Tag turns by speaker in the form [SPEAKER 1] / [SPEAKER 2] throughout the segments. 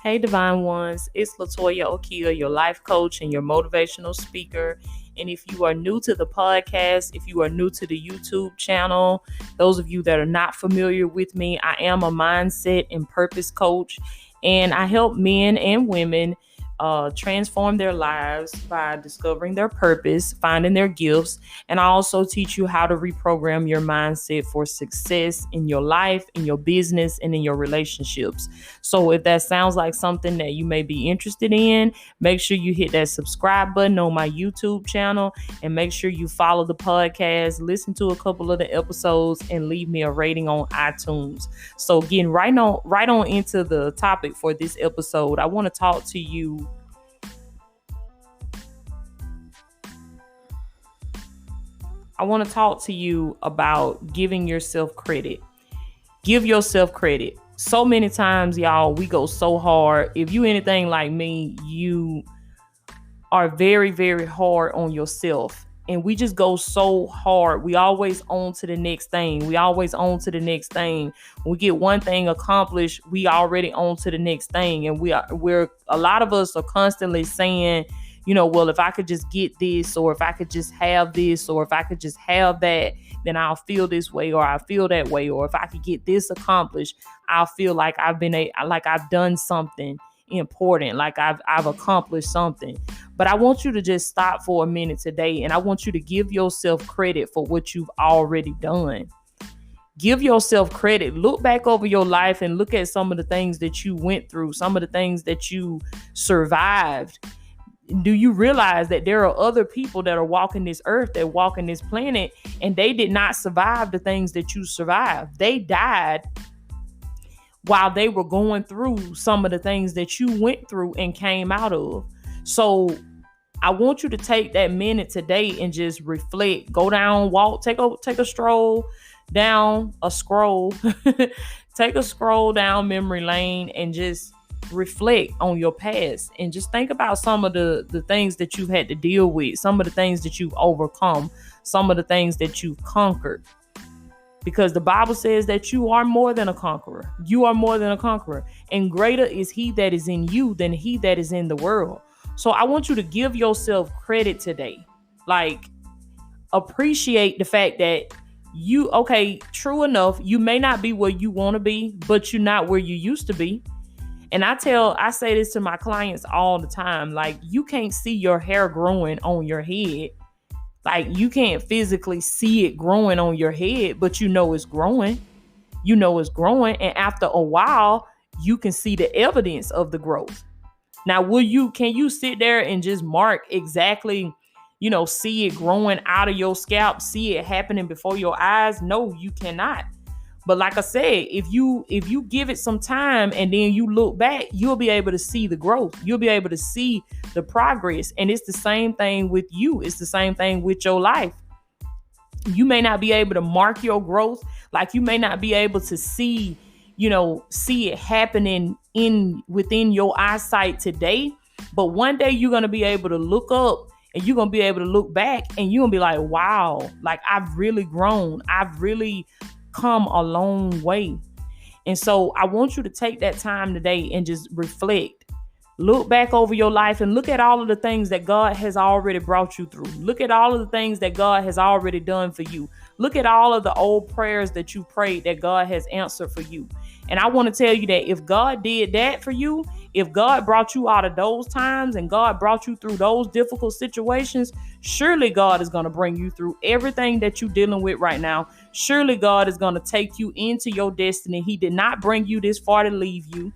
[SPEAKER 1] Hey, Divine Ones, it's Latoya Okia, your life coach and your motivational speaker. And if you are new to the podcast, if you are new to the YouTube channel, those of you that are not familiar with me, I am a mindset and purpose coach, and I help men and women transform their lives by discovering their purpose, finding their gifts, and I also teach you how to reprogram your mindset for success in your life, in your business, and in your relationships. So if that sounds like something that you may be interested in, make sure you hit that subscribe button on my YouTube channel and make sure you follow the podcast, listen to a couple of the episodes, and leave me a rating on iTunes. So getting right on into the topic for this episode, I want to talk to you about giving yourself credit. Give yourself credit. So many times, y'all, we go so hard. If you anything like me, you are very, very hard on yourself. And we just go so hard. We always on to the next thing. When we get one thing accomplished, we already on to the next thing. And we're a lot of us are constantly saying, well, if I could just get this, or if I could just have this, or if I could just have that, then I'll feel this way, or I'll feel that way. Or if I could get this accomplished, I'll feel like I've done something important, like I've accomplished something. But I want you to just stop for a minute today, and I want you to give yourself credit for what you've already done. Give yourself credit. Look back over your life and look at some of the things that you went through, some of the things that you survived. Do you realize that there are other people that are walking this earth, that walking this planet, and they did not survive the things that you survived? They died while they were going through some of the things that you went through and came out of. So I want you to take that minute today and just reflect. Go down, walk, take a stroll down a scroll. Take a scroll down memory lane and just reflect on your past and just think about some of the things that you've had to deal with, some of the things that you've overcome, some of the things that you've conquered. Because the Bible says that you are more than a conqueror. You are more than a conqueror. And greater is he that is in you than he that is in the world. So I want you to give yourself credit today. Like, appreciate the fact that true enough, you may not be where you want to be, but you're not where you used to be. And I say this to my clients all the time, like, you can't see your hair growing on your head. Like, you can't physically see it growing on your head, but you know it's growing. And after a while, you can see the evidence of the growth. Now, can you sit there and just mark exactly, see it growing out of your scalp, see it happening before your eyes? No, you cannot. But like I said, if you give it some time and then you look back, you'll be able to see the growth. You'll be able to see the progress. And it's the same thing with you. It's the same thing with your life. You may not be able to mark your growth. Like, you may not be able to see it happening within your eyesight today. But one day you're going to be able to look up and you're going to be able to look back and you're going to be like, wow, like, I've really grown. I've really come a long way. And so I want you to take that time today and just reflect. Look back over your life and look at all of the things that God has already brought you through. Look at all of the things that God has already done for you. Look at all of the old prayers that you prayed that God has answered for you. And I want to tell you that if God did that for you, if God brought you out of those times and God brought you through those difficult situations, surely God is going to bring you through everything that you're dealing with right now. Surely God is going to take you into your destiny. He did not bring you this far to leave you.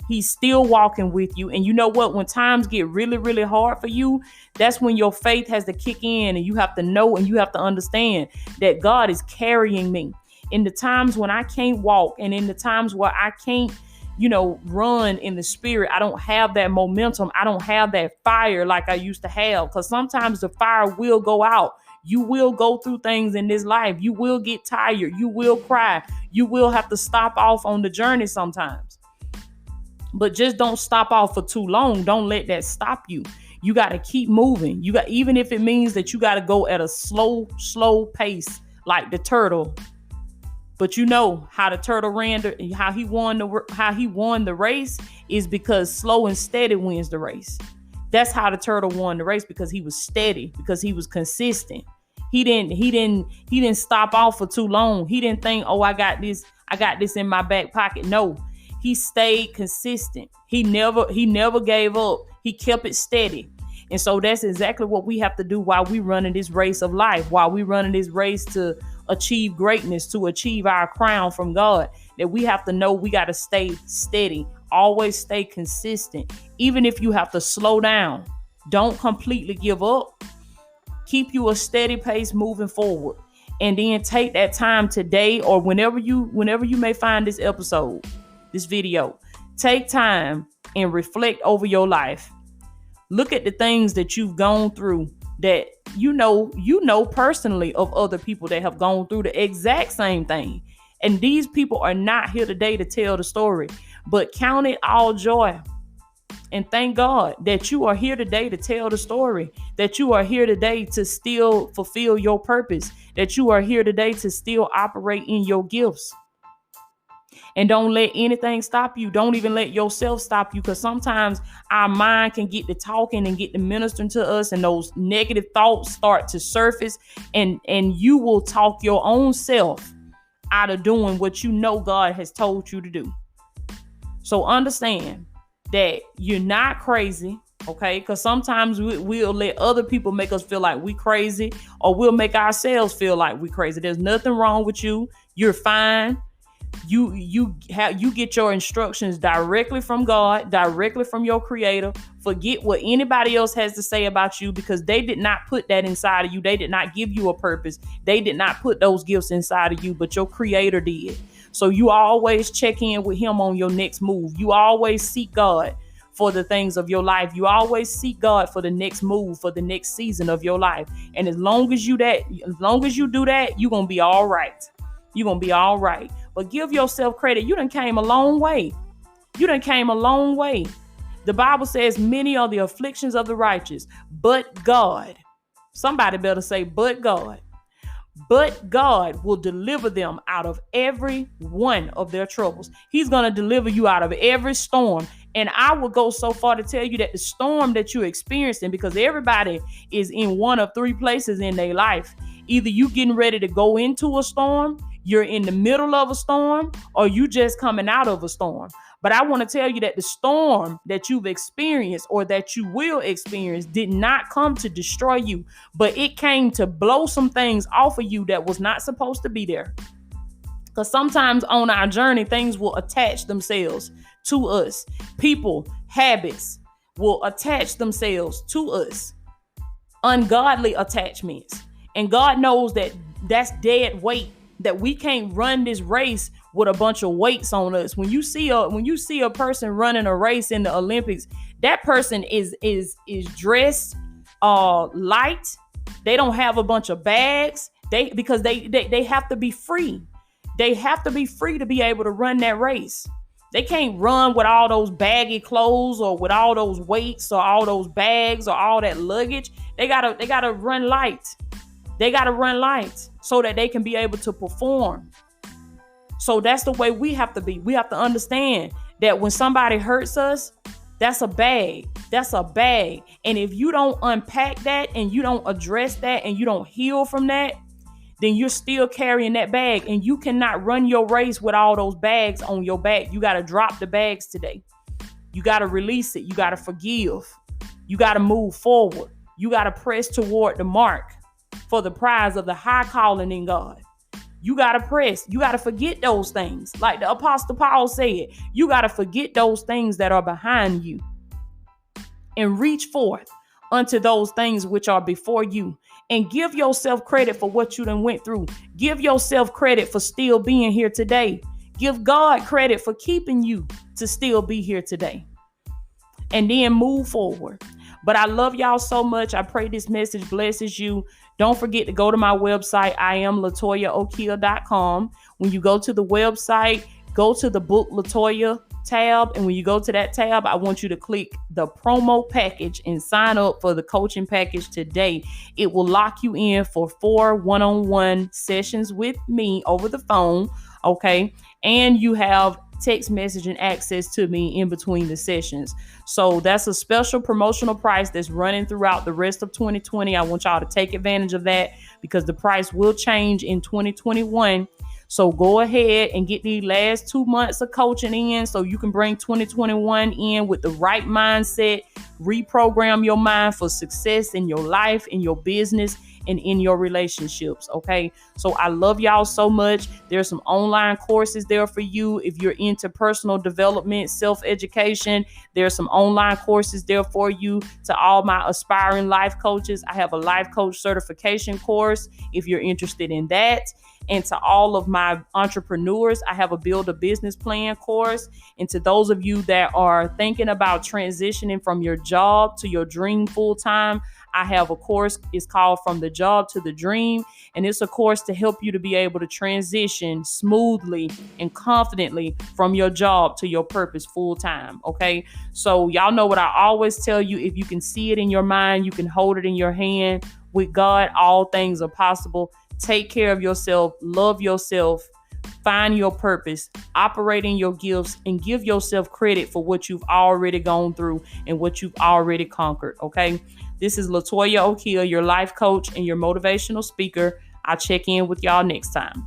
[SPEAKER 1] He's still walking with you. And you know what? When times get really, really hard for you, that's when your faith has to kick in, and you have to know and you have to understand that God is carrying me. In the times when I can't walk and in the times where I can't, run in the spirit, I don't have that momentum. I don't have that fire like I used to have, because sometimes the fire will go out. You will go through things in this life. You will get tired. You will cry. You will have to stop off on the journey sometimes. But just don't stop off for too long. Don't let that stop you. You got to keep moving. Even if it means that you got to go at a slow pace, like the turtle. But you know how the turtle ran, how he won the race is because slow and steady wins the race. That's how the turtle won the race, because he was steady, because he was consistent. He didn't stop off for too long. He didn't think, oh, I got this in my back pocket. No, he stayed consistent. He never gave up. He kept it steady. And so that's exactly what we have to do while we running this race of life, while we running this race to achieve greatness, to achieve our crown from God, that we have to know we got to stay steady, always stay consistent. Even if you have to slow down, don't completely give up. Keep you a steady pace moving forward. And then take that time today, or whenever you may find this episode, this video, take time and reflect over your life. Look at the things that you've gone through that you know personally of other people that have gone through the exact same thing. And these people are not here today to tell the story, but count it all joy and thank God that you are here today to tell the story, that you are here today to still fulfill your purpose, that you are here today to still operate in your gifts. And don't let anything stop you. Don't even let yourself stop you, because sometimes our mind can get to talking and get to ministering to us, and those negative thoughts start to surface, and you will talk your own self out of doing what you know God has told you to do. So understand that you're not crazy, okay? Because sometimes we'll let other people make us feel like we crazy, or we'll make ourselves feel like we crazy. There's nothing wrong with you. You're fine. You get your instructions directly from God, directly from your creator. Forget what anybody else has to say about you, because they did not put that inside of you. They did not give you a purpose. They did not put those gifts inside of you, but your creator did. So you always check in with him on your next move. You always seek God for the things of your life. You always seek God for the next move, for the next season of your life. And as long as you do that, you're going to be all right. You're going to be all right. But give yourself credit. You done came a long way. You done came a long way. The Bible says many are the afflictions of the righteous, but God. Somebody better say, but God. But God will deliver them out of every one of their troubles. He's going to deliver you out of every storm. And I will go so far to tell you that the storm that you're experiencing, because everybody is in one of three places in their life. Either you getting ready to go into a storm, you're in the middle of a storm, or you just coming out of a storm. But I want to tell you that the storm that you've experienced, or that you will experience, did not come to destroy you, but it came to blow some things off of you that was not supposed to be there. Because sometimes on our journey, things will attach themselves to us. People, habits will attach themselves to us. Ungodly attachments. And God knows that that's dead weight, that we can't run this race with a bunch of weights on us. When you see a person running a race in the Olympics, that person is dressed light. They don't have a bunch of bags. Because they have to be free. They have to be free to be able to run that race. They can't run with all those baggy clothes, or with all those weights, or all those bags, or all that luggage. They gotta run light. They got to run light so that they can be able to perform. So that's the way we have to be. We have to understand that when somebody hurts us, that's a bag. That's a bag. And if you don't unpack that, and you don't address that, and you don't heal from that, then you're still carrying that bag. And you cannot run your race with all those bags on your back. You got to drop the bags today. You got to release it. You got to forgive. You got to move forward. You got to press toward the mark for the prize of the high calling in God. You got to press. You got to forget those things. Like the Apostle Paul said, you got to forget those things that are behind you and reach forth unto those things which are before you, and give yourself credit for what you done went through. Give yourself credit for still being here today. Give God credit for keeping you to still be here today, and then move forward. But I love y'all so much. I pray this message blesses you. Don't forget to go to my website, IamLatoyaOkia.com. When you go to the website, go to the book Latoya tab. And when you go to that tab, I want you to click the promo package and sign up for the coaching package today. It will lock you in for 4 one-on-one sessions with me over the phone. Okay. And you have text messaging access to me in between the sessions. So that's a special promotional price that's running throughout the rest of 2020. I want y'all to take advantage of that because the price will change in 2021. So go ahead and get the last 2 months of coaching in so you can bring 2021 in with the right mindset, reprogram your mind for success in your life, in your business, and in your relationships. Okay. So I love y'all so much. There's some online courses there for you. If you're into personal development, self-education, there's some online courses there for you. To all my aspiring life coaches, I have a life coach certification course if you're interested in that. And to all of my entrepreneurs, I have a build a business plan course. And to those of you that are thinking about transitioning from your job to your dream full time, I have a course. It's called From the Job to the Dream. And it's a course to help you to be able to transition smoothly and confidently from your job to your purpose full time. Okay. So y'all know what I always tell you. If you can see it in your mind, you can hold it in your hand. With God, all things are possible. Take care of yourself, love yourself, find your purpose, operate in your gifts, and give yourself credit for what you've already gone through and what you've already conquered. Okay. This is Latoya Okia, your life coach and your motivational speaker. I'll check in with y'all next time.